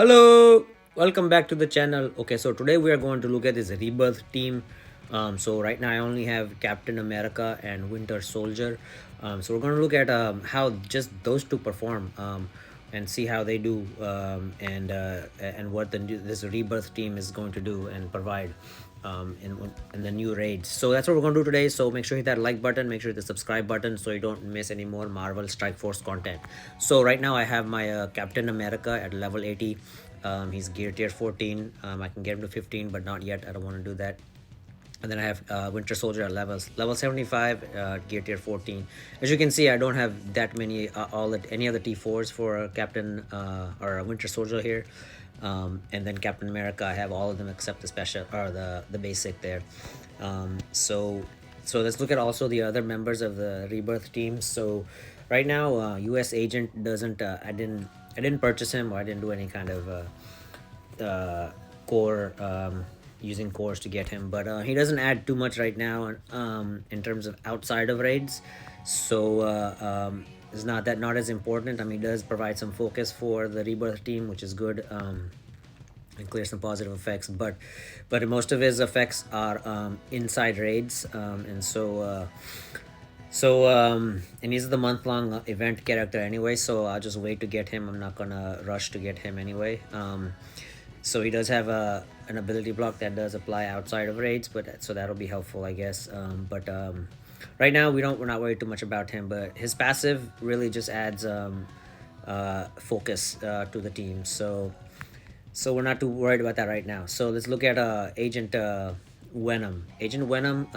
Hello, welcome back to the channel. Okay, so today we are going to look at this rebirth team. So right now I only have Captain America and Winter Soldier. So we're going to look at how just those two perform and see how they do and what this rebirth team is going to do and provide in the new raids. So that's what we're going to do today. So make sure you hit that like button, make sure you hit the subscribe button so you don't miss any more Marvel Strike Force content. So right now I have my Captain America at level 80. He's gear tier 14. I can get him to 15, but not yet. I don't want to do that. And then I have Winter Soldier at level 75, gear tier 14. As you can see, I don't have that many any other T4s for Captain or Winter Soldier here. And then Captain America, I have all of them except the special or the basic there. So let's look at also the other members of the rebirth team. So right now, U.S. Agent doesn't. I didn't purchase him, or I didn't do any kind of core using cores to get him, but he doesn't add too much right now in terms of outside of raids. So it's not as important. I mean, he does provide some focus for the rebirth team, which is good, and clear some positive effects, but most of his effects are inside raids, and he's the month-long event character anyway, so I'll just wait to get him. I'm not gonna rush to get him anyway. So he does have an ability block that does apply outside of raids, but so that'll be helpful, I guess. But right now we're not worried too much about him, but his passive really just adds focus to the team. So we're not too worried about that right now. So let's look at Agent Venom. Agent Venom,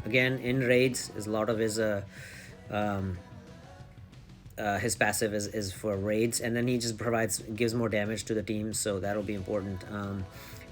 again in raids, is a lot of his passive is for raids, and then he just gives more damage to the team, so that'll be important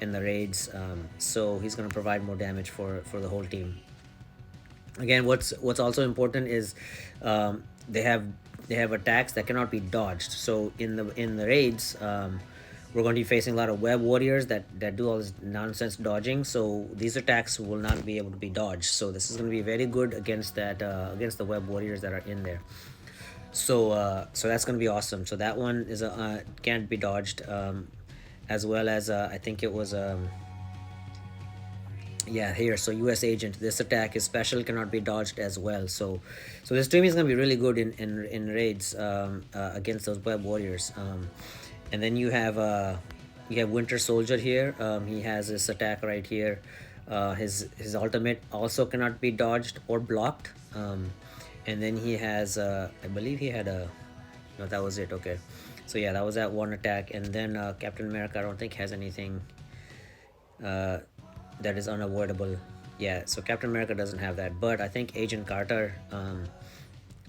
in the raids. So he's going to provide more damage for the whole team. Again, what's also important is they have attacks that cannot be dodged. So in the raids, we're going to be facing a lot of web warriors that do all this nonsense dodging, so these attacks will not be able to be dodged. So this is going to be very good against against the web warriors that are in there. So that's going to be awesome. So that one is can't be dodged, as well as I think it was yeah, here. So US Agent, this attack is special, cannot be dodged as well. So this team is going to be really good in raids against those web warriors. And then you have Winter Soldier here. He has this attack right here. His ultimate also cannot be dodged or blocked. And then he has I believe he had no, that was it. Okay, so yeah, that was that one attack. And then Captain America, I don't think has anything that is unavoidable. Yeah, so Captain America doesn't have that, but I think Agent Carter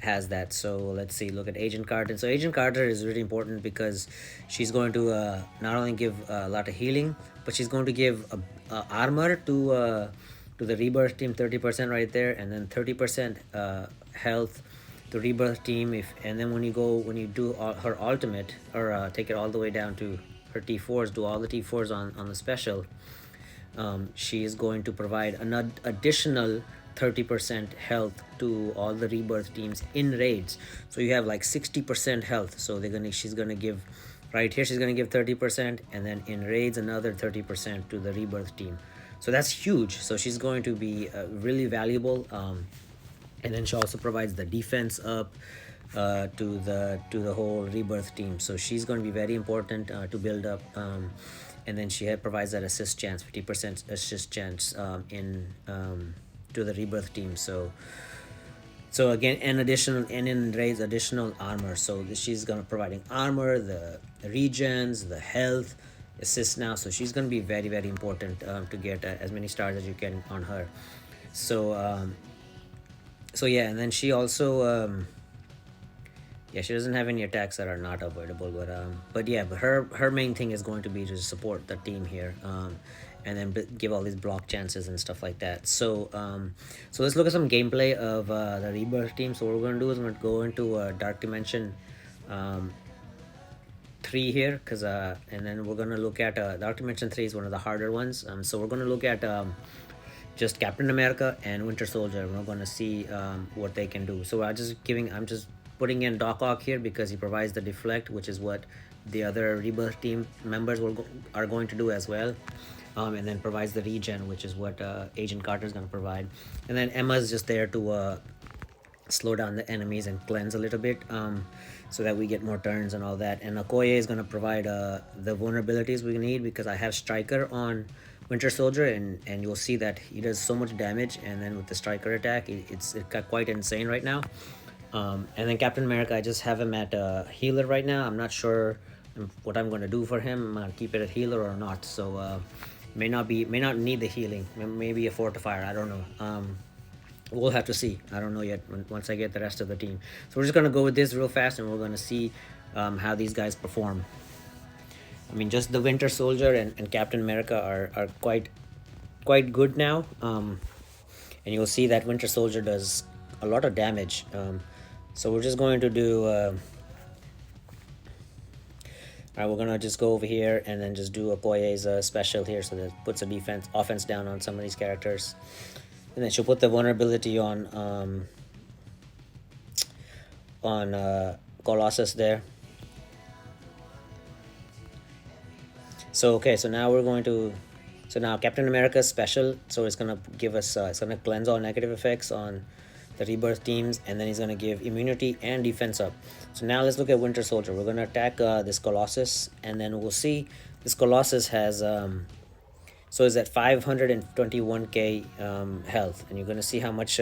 has that. So let's see, look at Agent Carter. So Agent Carter is really important because she's going to not only give a lot of healing, but she's going to give armor to the rebirth team, 30% right there, and then 30% health to rebirth team. And then when you do her ultimate, or take it all the way down to her T4s, do all the T4s on the special, she is going to provide an additional 30% health to all the rebirth teams in raids. So you have like 60% health. So she's gonna give right here, she's gonna give 30%, and then in raids another 30% to the rebirth team. So that's huge. So she's going to be really valuable. And then she also provides the defense up to the whole rebirth team. So she's going to be very important to build up. And then she provides that assist chance, 50% assist chance in to the rebirth team. So again, and in raids additional armor. So she's gonna providing armor, the regens, the health, assist now. So she's gonna be very, very important to get as many stars as you can on her. So yeah, and then she also yeah, she doesn't have any attacks that are not avoidable, but yeah, but her main thing is going to be to support the team here, and then give all these block chances and stuff like that. So so let's look at some gameplay of the rebirth team. So what we're going to do is we're going to go into Dark Dimension 3 here, because and then we're going to look at Dark Dimension 3 is one of the harder ones. So we're going to look at just Captain America and Winter Soldier, and we're going to see what they can do. So I'm just putting in Doc Ock here because he provides the deflect, which is what the other Rebirth team members are going to do as well. And then provides the regen, which is what Agent Carter is going to provide. And then Emma's just there to slow down the enemies and cleanse a little bit, so that we get more turns and all that. And Okoye is going to provide the vulnerabilities we need, because I have Striker on Winter Soldier, and you'll see that he does so much damage, and then with the Striker attack, it got quite insane right now. And then Captain America, I just have him at healer right now. I'm not sure what I'm going to do for him. I'm going to keep it at healer or not. So may not need the healing. Maybe a fortifier. I don't know. We'll have to see. I don't know yet. Once I get the rest of the team, so we're just gonna go with this real fast, and we're gonna see how these guys perform. I mean, just the Winter Soldier and Captain America are quite good now. And you'll see that Winter Soldier does a lot of damage. So we're just going to do. Alright, we're gonna just go over here and then just do Okoye's special here, so that puts a offense down on some of these characters, and then she'll put the vulnerability on Colossus there. So okay, so now we're going to. So now Captain America's special, so it's gonna give us. It's gonna cleanse all negative effects on the Rebirth teams, and then he's going to give immunity and defense up. So now let's look at Winter Soldier. We're going to attack this Colossus, and then we'll see this Colossus has so is at 521k health, and you're going to see how much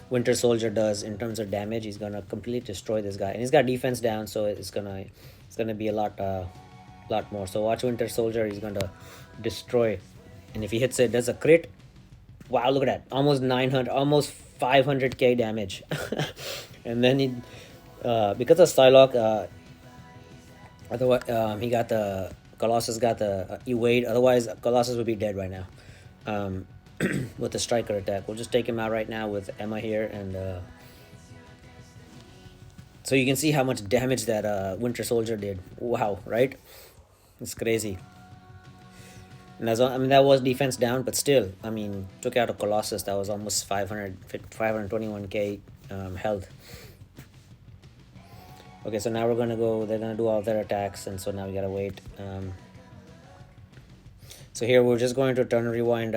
Winter Soldier does in terms of damage. He's going to completely destroy this guy, and he's got defense down, so it's gonna be a lot more. So watch Winter Soldier. He's going to destroy, and if he hits it, does a crit. Wow, look at that, almost 900, almost 500k damage. And then he because of Psylocke, otherwise he got the Colossus got the evade, otherwise Colossus would be dead right now. With the Striker attack, we'll just take him out right now with Emma here, and so you can see how much damage that Winter Soldier did. Wow, right? It's crazy. And that was defense down, but still, I mean, took out a Colossus that was almost 521k health. Okay, so now we're gonna go. They're gonna do all their attacks, and so now we gotta wait. So here we're just going to turn rewind.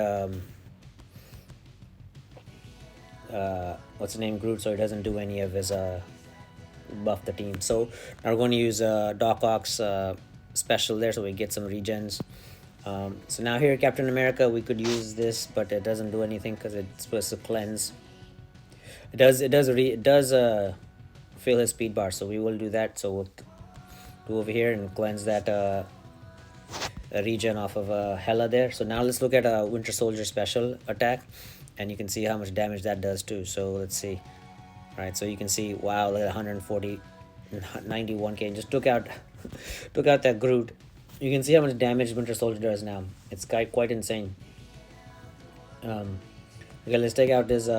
What's the name, Groot, so he doesn't do any of his buff the team. So now we're going to use Doc Ock's special there, so we get some regens. So now here, Captain America, we could use this, but it doesn't do anything because it's supposed to cleanse. It does fill his speed bar, so we will do that. So we'll do over here and cleanse that regen off of Hela there. So now let's look at Winter Soldier special attack, and you can see how much damage that does too. So let's see. All right, so you can see, wow, look at 140, 91k, and just took out that Groot. You can see how much damage Winter Soldier does now. It's quite insane. Okay, let's take out this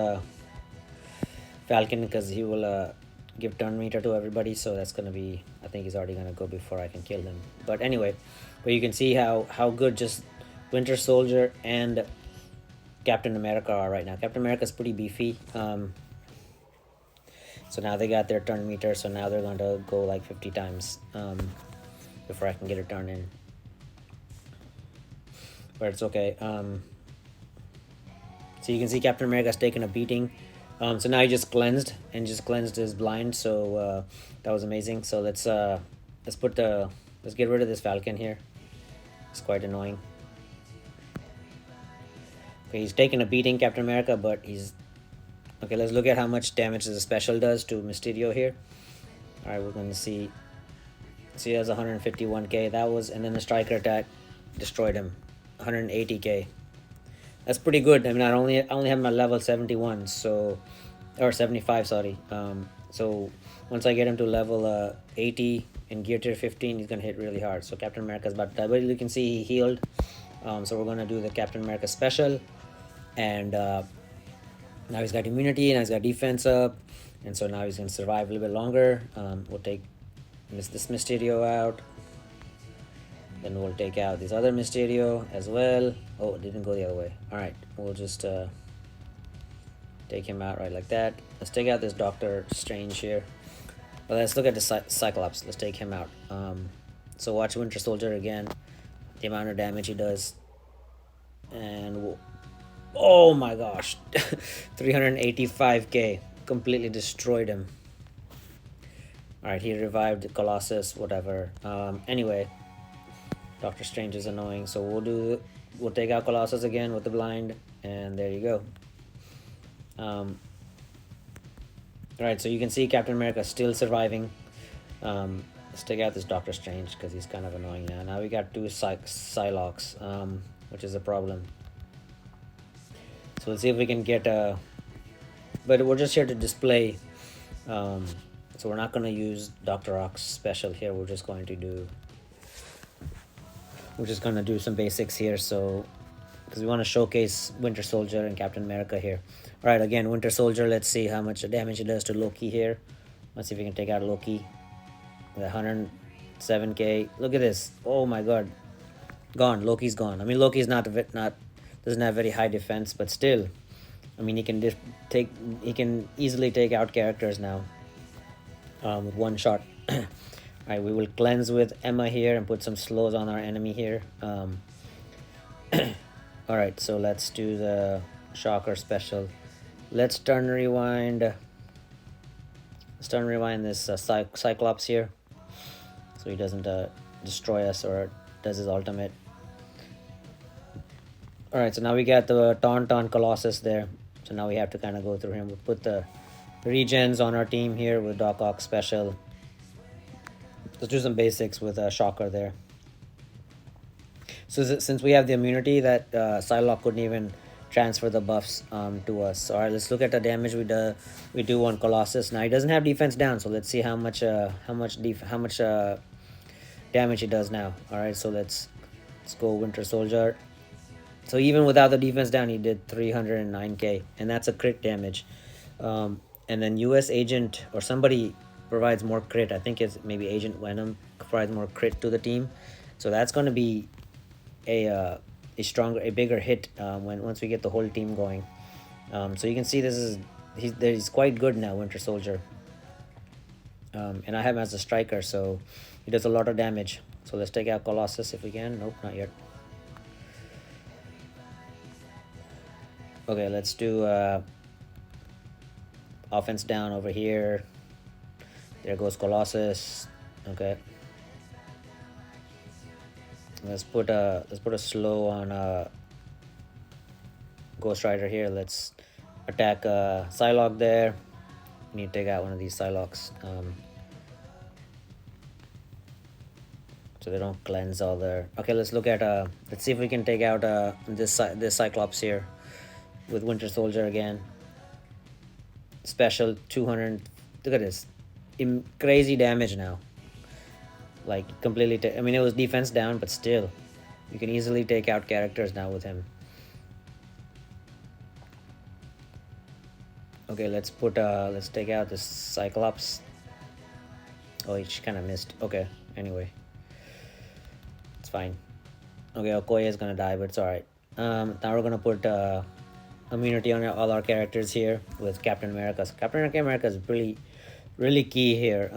Falcon, because he will give turn meter to everybody. So that's gonna be, I think he's already gonna go before I can kill him. But anyway, but you can see how good just Winter Soldier and Captain America are right now. Captain America is pretty beefy. So now they got their turn meter. So now they're going to go like 50 times. Before I can get a turn in, but it's okay. So you can see Captain America's taking a beating. So now he just cleansed his blind. So that was amazing. So let's get rid of this Falcon here. It's quite annoying. Okay, he's taking a beating, Captain America, but he's okay. Let's look at how much damage the special does to Mysterio here. All right, we're going to see. So he has 151k. That was, and then the Striker attack destroyed him, 180k. That's pretty good. I mean, I only have my level 71, so, or 75, sorry. So once I get him to level 80 in gear tier 15, he's gonna hit really hard. So Captain America's about to die, but you can see he healed. So we're gonna do the Captain America special, and now he's got immunity, and he's got defense up, and so now he's gonna survive a little bit longer. We'll take this Mysterio out, then we'll take out this other Mysterio as well. Oh, it didn't go the other way. All right, we'll just take him out right like that. Let's take out this Doctor Strange here. Well, let's look at the Cyclops. Let's take him out. So watch Winter Soldier again, the amount of damage he does. And oh my gosh, 385k, completely destroyed him. All right, he revived Colossus, whatever. Anyway, Doctor Strange is annoying, so we'll take out Colossus again with the blind, and there you go. All right, so you can see Captain America still surviving. Let's take out this Doctor Strange because he's kind of annoying now. Now we got two Psylocks, which is a problem. So let's see if we can get a. But we're just here to display. So we're not going to use Dr. Ock's special here. We're just going to do. We're just going to do some basics here. So, because we want to showcase Winter Soldier and Captain America here. All right, again, Winter Soldier. Let's see how much damage it does to Loki here. Let's see if we can take out Loki. With 107k. Look at this. Oh my god. Gone. Loki's gone. I mean, Loki's not doesn't have very high defense, but still, I mean, he can easily take out characters now with one shot. All right, we will cleanse with Emma here and put some slows on our enemy here. All right, so let's do the Shocker special. Let's turn rewind. Let's turn rewind this Cyclops here, so he doesn't destroy us or does his ultimate. Alright, so now we got the taunt on Colossus there. So now we have to kind of go through him. We'll put the regens on our team here with Doc Ock special. Let's do some basics with Shocker there. So since we have the immunity, that Psylocke couldn't even transfer the buffs to us. Alright, let's look at the damage we do on Colossus. Now he doesn't have defense down, so let's see how much damage he does now. Alright, so let's go Winter Soldier. So even without the defense down, he did 309k, and that's a crit damage. And then US Agent or somebody provides more crit. I think it's maybe Agent Venom provides more crit to the team. So that's going to be a bigger hit once we get the whole team going. So you can see he's quite good now, Winter Soldier. And I have him as a striker, so he does a lot of damage. So let's take out Colossus if we can. Nope, not yet. Okay, let's do offense down over here. There goes Colossus. Okay. Let's put a slow on Ghost Rider here. Let's attack Psylocke there. We need to take out one of these Psylocks. So they don't cleanse all their. Okay, let's look at let's see if we can take out this Cyclops here with Winter Soldier again. Special 200. Look at this, crazy damage now. Like completely. I mean, it was defense down, but still, you can easily take out characters now with him. Okay, let's take out this Cyclops. Oh, he kind of missed. Okay, anyway, it's fine. Okay, Okoye is gonna die, but it's alright. Now we're gonna put immunity on all our characters here with Captain America. So Captain America is really key here.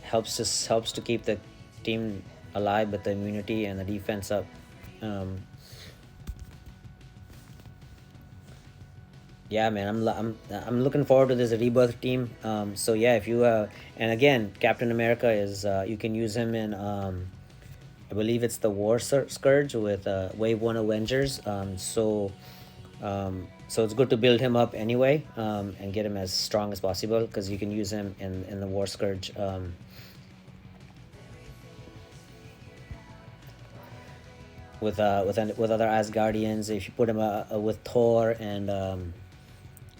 Helps to keep the team alive with the immunity and the defense up. Yeah, man, I'm looking forward to this rebirth team. So yeah, if you and again, Captain America is you can use him in I believe it's the War Scourge with Wave 1 Avengers. So it's good to build him up anyway and get him as strong as possible, because you can use him in the War Scourge. With other Asgardians, if you put him with Thor and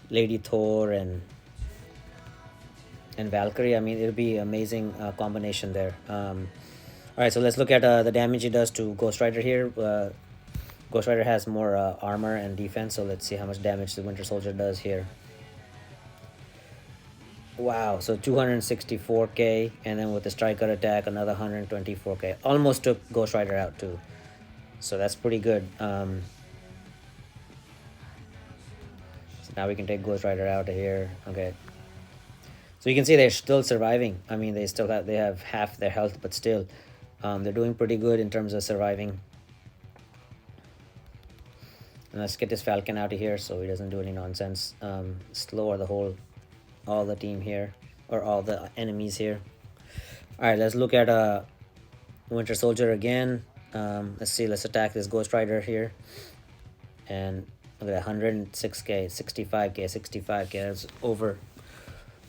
Lady Thor and Valkyrie, I mean, it'll be amazing combination there. All right, so let's look at the damage he does to Ghost Rider here. Ghost Rider has more armor and defense, so let's see how much damage the Winter Soldier does here. Wow, so 264k, and then with the striker attack, another 124k. Almost took Ghost Rider out too. So that's pretty good. So now we can take Ghost Rider out of here. Okay. So you can see they're still surviving. I mean, they have half their health, but still, They're doing pretty good in terms of surviving. And let's get this Falcon out of here so he doesn't do any nonsense. Slower all the team here, or all the enemies here. All right, let's look at Winter Soldier again. Let's see. Let's attack this Ghost Rider here, and look at that, 106k, 65k, 65k. That's over.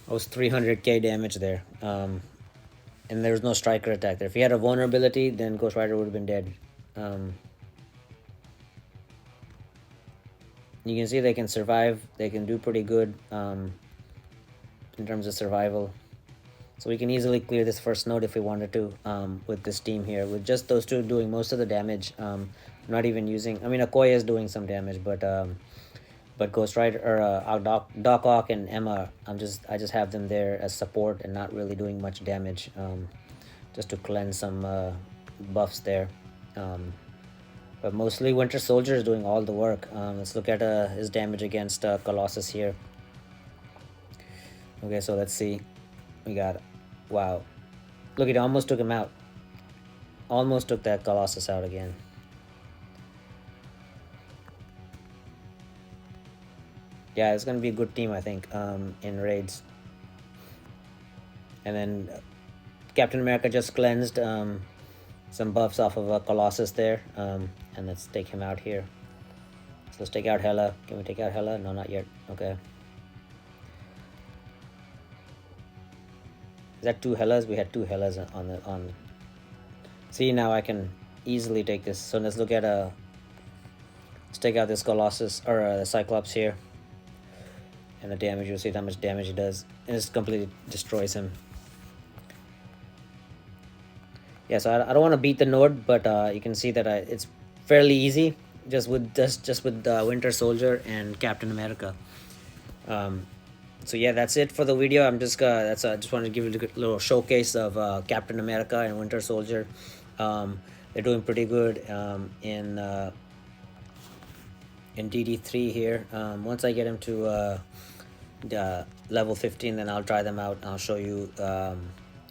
That was 300k damage there. And there's no striker attack there. If he had a vulnerability, then Ghost Rider would have been dead. You can see they can survive. They can do pretty good in terms of survival. So we can easily clear this first node if we wanted to with this team here. With just those two doing most of the damage. Not even using... I mean, Okoye is doing some damage, but Ghost Rider or Doc Ock and Emma, I just have them there as support and not really doing much damage, just to cleanse some buffs there. But mostly Winter Soldier is doing all the work. Let's look at his damage against Colossus here. Okay, so let's see. We got... Wow. Look, it almost took him out. Almost took that Colossus out again. Yeah, it's gonna be a good team, I think, in raids. And then Captain America just cleansed some buffs off of Colossus there. And let's take him out here. So let's take out Hela. Can we take out Hela? No, not yet. Okay. Is that 2 Helas? We had 2 Helas on. See, now I can easily take this. So let's look at let's take out this Colossus or the Cyclops here. And the damage, you'll see how much damage it does. And it just completely destroys him. Yeah, so I don't want to beat the node, but you can see that it's fairly easy just with Winter Soldier and Captain America. So yeah, that's it for the video. I just wanted to give you a little showcase of Captain America and Winter Soldier. They're doing pretty good in DD3 here. Once I get them to level 15, then I'll try them out. I'll show you.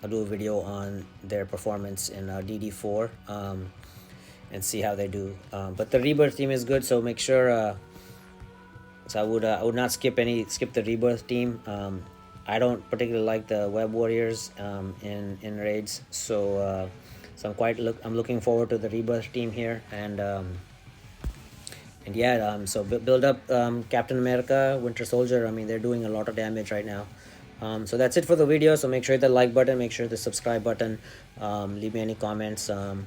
I'll do a video on their performance in DD4 and see how they do. But the Rebirth team is good, so make sure. So I would not skip the Rebirth team. I don't particularly like the Web Warriors in raids, so I'm looking forward to the Rebirth team here, and yeah, so build up Captain America, Winter Soldier. I mean, they're doing a lot of damage right now. So that's it for the video. So make sure you hit the like button, make sure the subscribe button, leave me any comments so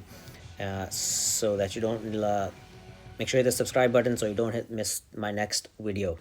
that you don't make sure you hit the subscribe button so you don't miss my next video.